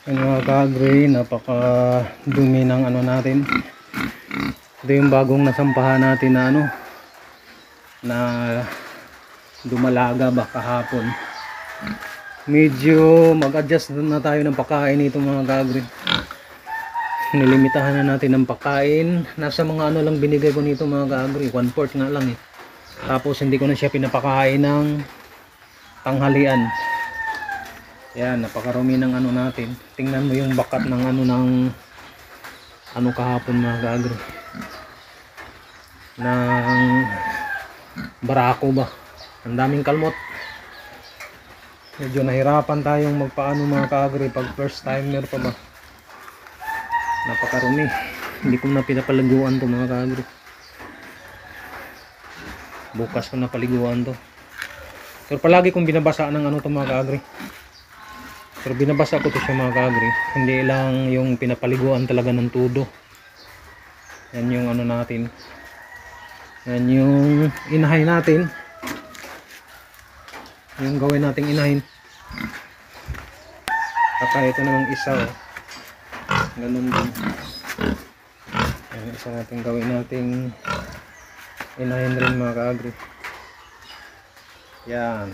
Yung mga ka-agri, napaka dumi ng ano natin. Ito yung bagong nasampahan natin na ano, na dumalaga ba kahapon. Medyo mag-adjust na tayo ng pagkain nito mga ka-agri. Nilimitahan na natin ng pagkain. Nasa mga ano lang binigay ko nito mga ka-agri, 1/4 nga lang eh. Tapos hindi ko na siya pinapakain ng tanghalian. Yan, napakarumi ng ano natin. Tingnan mo yung bakat ng ano kahapon mga ka-agri. Ng barako ba. Ang daming kalmot. Medyo nahirapan tayong magpaano mga ka-agri pag first timer pa ba. Napakarumi. Hindi ko na pinapaliguan to mga ka-agri. Bukas ko na paliguan to. Pero palagi kong binabasa ng ano to mga ka-agri. Pero binabasa ko to sa mga ka-agri. Hindi lang yung pinapaliguan talaga ng tudo. Yan yung ano natin. Yan yung inahay natin. Yung gawin nating inahin. Saka ito namang isa oh. Ganun din. Yan isa natin gawin nating inahin rin mga ka-agri. Yan.